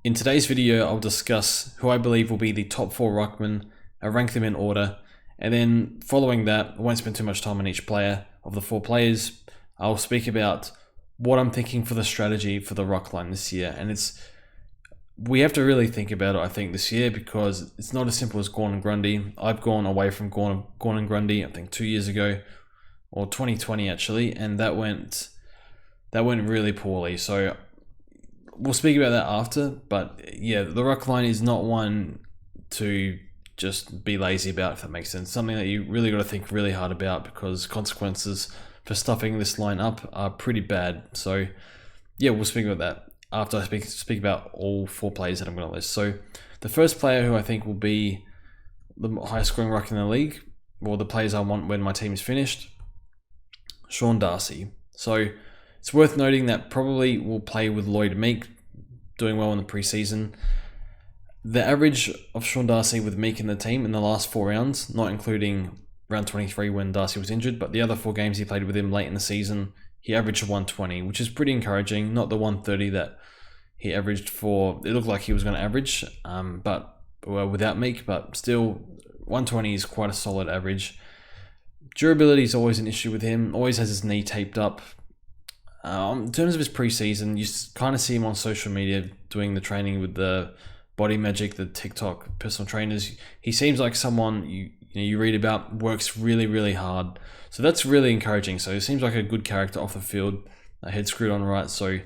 In today's video, I'll discuss who I believe will be the top 4 Ruckman, I'll rank them in order, and then following that, I won't spend too much time on each player of the 4 players. I'll speak about what I'm thinking for the strategy for the Ruck line this year, and we have to really think about it, I think, this year, because it's not as simple as Gawn and Grundy. I've gone away from Gawn and Grundy, I think 2 years ago, or 2020 actually, and that went really poorly. So we'll speak about that after, but yeah, the Ruck line is not one to just be lazy about, if that makes sense. Something that you really got to think really hard about, because consequences for stuffing this line up are pretty bad. So yeah, we'll speak about that after I speak about all 4 players that I'm going to list. So the first player who I think will be the highest scoring ruck in the league, or the players I want when my team is finished, Sean Darcy. So it's worth noting that probably will play with Lloyd Meek, doing well in the preseason. The average of Sean Darcy with Meek in the team in the last 4 rounds, not including round 23 when Darcy was injured, but the other 4 games he played with him late in the season, he averaged 120, which is pretty encouraging. Not the 130 that he averaged for, it looked like he was going to average, without Meek, but still 120 is quite a solid average. Durability is always an issue with him, always has his knee taped up. In terms of his preseason, you kind of see him on social media doing the training with the Body Magic, the TikTok personal trainers. He seems like someone you read about, works really, really hard. So that's really encouraging. So he seems like a good character off the field, head screwed on right. So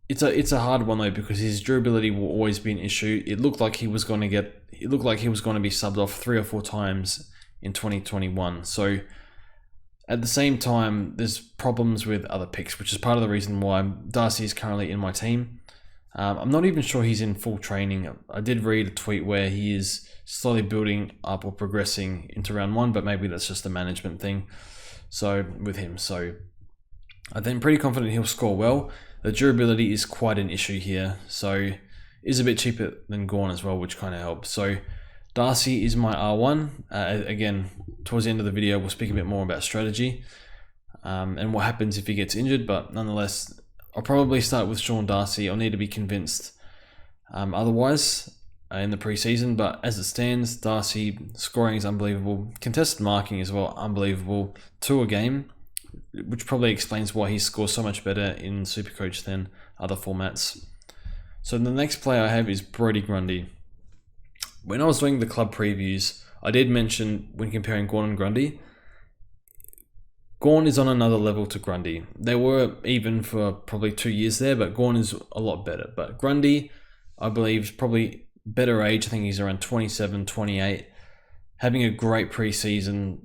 it's a hard one though, because his durability will always be an issue. It looked like he was going to be subbed off 3 or 4 times in 2021. So at the same time, there's problems with other picks, which is part of the reason why Darcy is currently in my team. I'm not even sure he's in full training. I did read a tweet where he is slowly building up or progressing into round 1, but maybe that's just a management thing. So with him, so I think pretty confident he'll score well. The durability is quite an issue here, so is a bit cheaper than Gawn as well, which kind of helps. So Darcy is my R1. Again, towards the end of the video, we'll speak a bit more about strategy and what happens if he gets injured, but nonetheless, I'll probably start with Sean Darcy. I'll need to be convinced otherwise in the preseason, but as it stands, Darcy scoring is unbelievable. Contested marking as well, unbelievable. 2 a game, which probably explains why he scores so much better in Supercoach than other formats. So the next player I have is Brodie Grundy. When I was doing the club previews, I did mention when comparing Gawn and Grundy, Gawn is on another level to Grundy. They were even for probably 2 years there, but Gawn is a lot better. But Grundy, I believe, is probably better age. I think he's around 27, 28. Having a great preseason.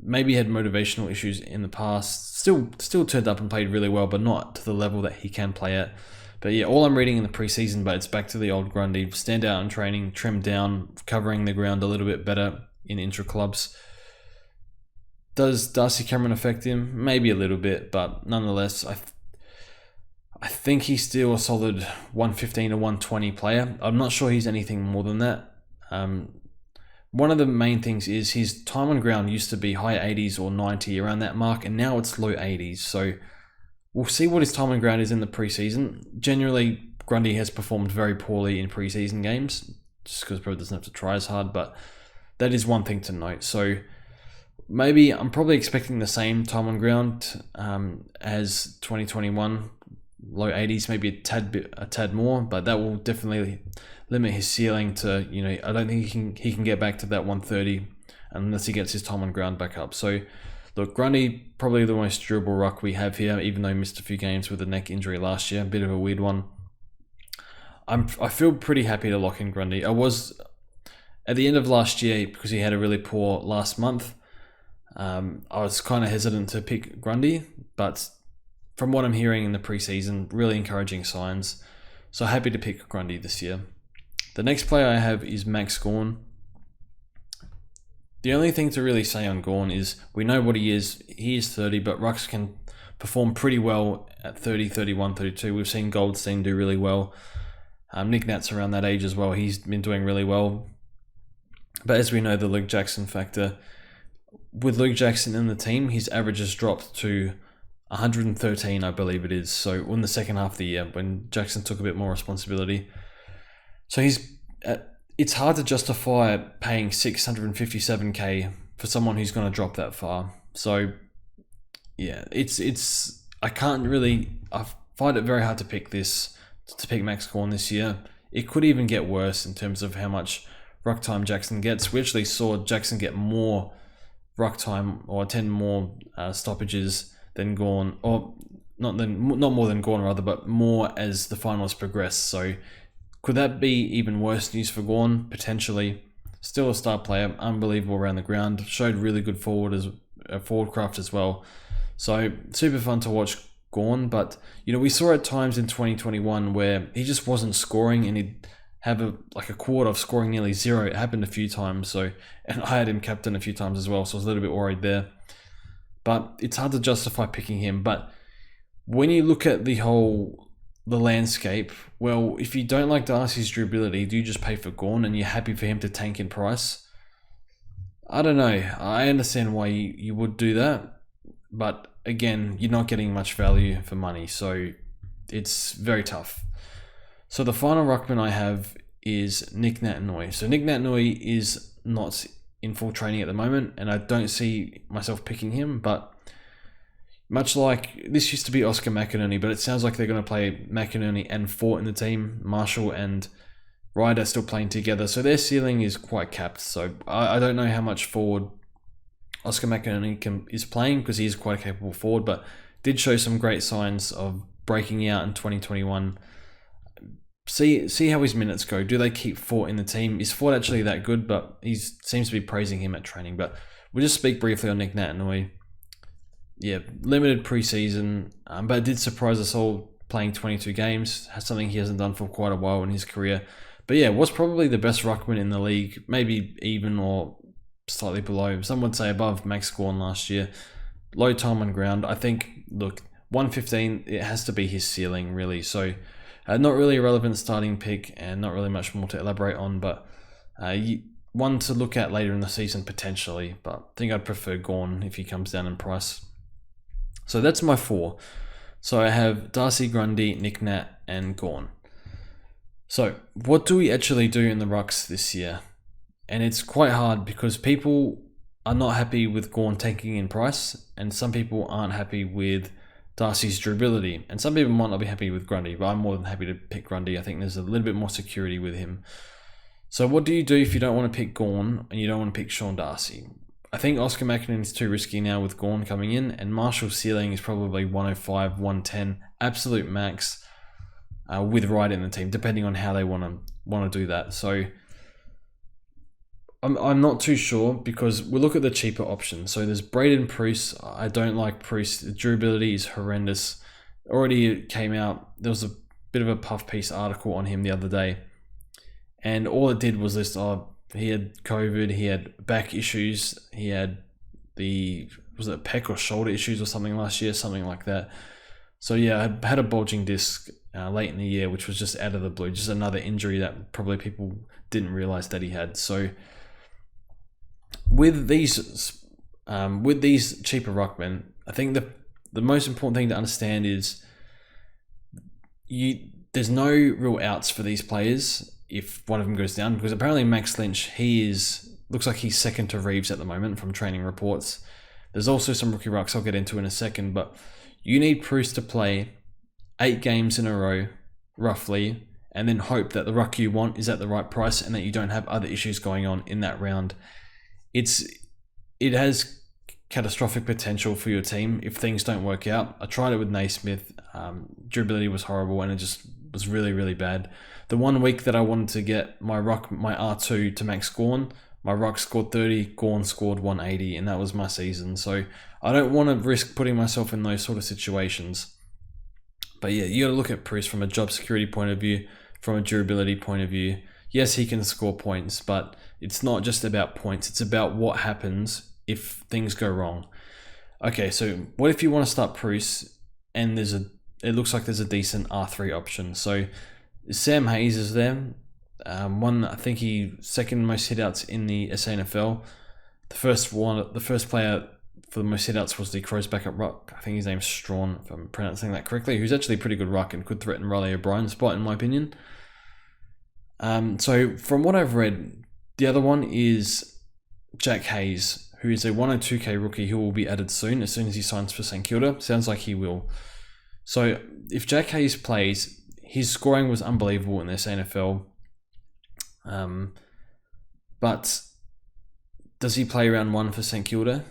Maybe had motivational issues in the past. Still turned up and played really well, but not to the level that he can play at. But yeah, all I'm reading in the preseason, but it's back to the old Grundy. Stand out in training, trim down, covering the ground a little bit better in intra-clubs. Does Darcy Cameron affect him? Maybe a little bit, but nonetheless, I think he's still a solid 115 to 120 player. I'm not sure he's anything more than that. One of the main things is his time on ground used to be high 80s or 90, around that mark, and now it's low 80s. So we'll see what his time on ground is in the preseason. Generally, Grundy has performed very poorly in preseason games, just because probably doesn't have to try as hard, but that is one thing to note. So maybe I'm probably expecting the same time on ground as 2021, low 80s, maybe a tad more, but that will definitely limit his ceiling to, I don't think he can get back to that 130 unless he gets his time on ground back up. So look, Grundy, probably the most durable ruck we have here, even though he missed a few games with a neck injury last year, a bit of a weird one. I feel pretty happy to lock in Grundy. I was at the end of last year, because he had a really poor last month. I was kind of hesitant to pick Grundy, but from what I'm hearing in the preseason, really encouraging signs. So happy to pick Grundy this year. The next player I have is Max Gawn. The only thing to really say on Gawn is we know what he is. He is 30, but Rucks can perform pretty well at 30, 31, 32. We've seen Goldstein do really well. Nic Nat's around that age as well. He's been doing really well. But as we know, the Luke Jackson factor. With Luke Jackson in the team, his average has dropped to 113, I believe it is. So in the second half of the year, when Jackson took a bit more responsibility. So it's hard to justify paying 657k for someone who's going to drop that far. So yeah, I find it very hard to pick Max Gawn this year. It could even get worse in terms of how much ruck time Jackson gets. We actually saw Jackson get more ruck time or attend more stoppages than Gawn, or not more than Gawn rather, but more as the finals progressed. So could that be even worse news for Gawn? Potentially. Still a star player, unbelievable around the ground, showed really good forward craft as well. So super fun to watch Gawn, but we saw at times in 2021 where he just wasn't scoring and he'd have a quarter of scoring nearly zero. It happened a few times, and I had him captain a few times as well, so I was a little bit worried there. But it's hard to justify picking him. But when you look at the landscape, well, if you don't like Darcy's durability, do you just pay for Gawn and you're happy for him to tank in price? I don't know. I understand why you would do that, but again, you're not getting much value for money, so it's very tough. So the final ruckman I have is Nic Naitanui. So Nic Naitanui is not in full training at the moment, and I don't see myself picking him, but much like this used to be Oscar McInerney, but it sounds like they're going to play McInerney and Fort in the team. Marshall and Ryder still playing together, so their ceiling is quite capped. So I don't know how much forward Oscar McInerney is playing, because he is quite a capable forward, but did show some great signs of breaking out in 2021. See how his minutes go. Do they keep Fort in the team? Is Fort actually that good? But he seems to be praising him at training. But we'll just speak briefly on Nic Naitanui. Yeah, limited preseason, but it did surprise us all, playing 22 games. Something he hasn't done for quite a while in his career. But yeah, was probably the best ruckman in the league, maybe even or slightly below. Some would say above Max Gawn last year. Low time on ground. I think, look, 115, it has to be his ceiling, really. So not really a relevant starting pick and not really much more to elaborate on, but one to look at later in the season potentially. But I think I'd prefer Gawn if he comes down in price. So that's my 4. So I have Darcy, Grundy, Nic Nat, and Gawn. So what do we actually do in the rucks this year? And it's quite hard because people are not happy with Gawn tanking in price, and some people aren't happy with Darcy's durability, and some people might not be happy with Grundy, but I'm more than happy to pick Grundy. I think there's a little bit more security with him. So what do you do if you don't want to pick Gawn and you don't want to pick Sean Darcy? I think Oscar McInerney is too risky now with Gawn coming in, and Marshall's ceiling is probably 105, 110, absolute max, with Ryder in the team, depending on how they want to do that. So I'm not too sure, because we look at the cheaper options. So there's Braden Pruce. I don't like Pruce. The durability is horrendous. Already came out. There was a bit of a puff piece article on him the other day, and all it did was list, he had COVID, he had back issues, he had was it pec or shoulder issues or something last year, something like that. So yeah, I had a bulging disc late in the year, which was just out of the blue, just another injury that probably people didn't realize that he had. So with these cheaper ruckmen, I think the most important thing to understand is there's no real outs for these players if one of them goes down, because apparently Max Lynch, looks like he's second to Reeves at the moment from training reports. There's also some rookie rucks I'll get into in a second, but you need Pruce to play 8 games in a row, roughly, and then hope that the ruck you want is at the right price and that you don't have other issues going on in that round. It has catastrophic potential for your team if things don't work out. I tried it with Naismith. Durability was horrible, and it just was really, really bad. The 1 week that I wanted to get my R2 to Max Gawn, my ruck scored 30, Gawn scored 180, and that was my season. So I don't want to risk putting myself in those sort of situations. But yeah, you got to look at Pruce from a job security point of view, from a durability point of view. Yes, he can score points, but it's not just about points. It's about what happens if things go wrong. Okay, so what if you want to start Pruce and it looks like there's a decent R3 option? So Sam Hayes is there. I think he second most hitouts in the SANFL. The first player for the most hitouts was the Crows backup ruck. I think his name's Strawn, if I'm pronouncing that correctly, who's actually a pretty good ruck and could threaten Riley O'Brien's spot, in my opinion. So from what I've read, the other one is Jack Hayes, who is a 102k rookie who will be added soon as he signs for St Kilda. Sounds like he will. So if Jack Hayes plays, his scoring was unbelievable in this NFL. But does he play round 1 for St Kilda?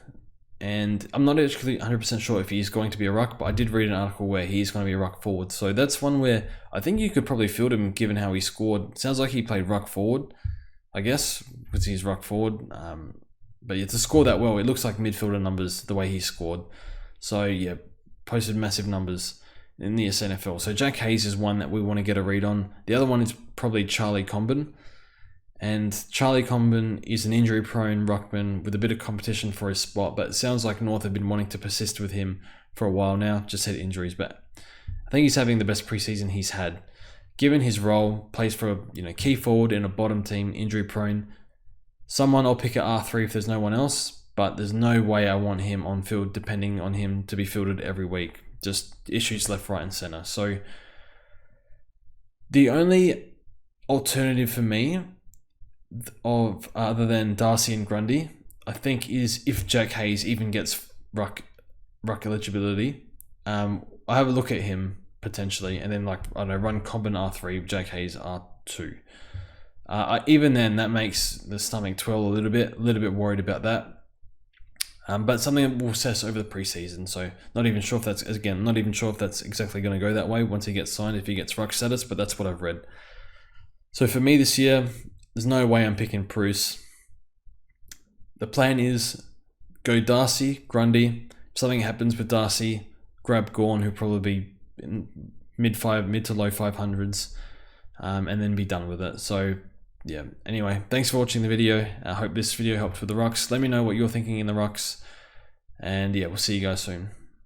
And I'm not actually 100% sure if he's going to be a ruck, but I did read an article where he's going to be a ruck forward. So that's one where I think you could probably field him given how he scored. Sounds like he played ruck forward, I guess, because he's ruck forward. But yeah, to score that well, it looks like midfielder numbers the way he scored. So yeah, posted massive numbers in the SNFL. So Jack Hayes is one that we want to get a read on. The other one is probably Charlie Comben. And Charlie Comben is an injury-prone ruckman with a bit of competition for his spot, but it sounds like North have been wanting to persist with him for a while now, just had injuries, but I think he's having the best preseason he's had. Given his role, plays for a key forward in a bottom team, injury-prone. Someone I'll pick at R3 if there's no one else, but there's no way I want him on field depending on him to be fielded every week. Just issues left, right, and center. So the only alternative for me of other than Darcy and Grundy, I think, is if Jack Hayes even gets ruck eligibility. I have a look at him potentially, and then run Comben R3, Jack Hayes R2. Even then, that makes the stomach twirl a little bit worried about that. But something that we'll assess over the preseason. So not even sure if that's exactly going to go that way once he gets signed, if he gets ruck status. But that's what I've read. So for me this year, there's no way I'm picking Bruce. The plan is go Darcy, Grundy. If something happens with Darcy, grab Gawn, who'll probably be in mid to low 500s, and then be done with it. So yeah, anyway, thanks for watching the video. I hope this video helped with the rucks. Let me know what you're thinking in the rucks. And yeah, we'll see you guys soon.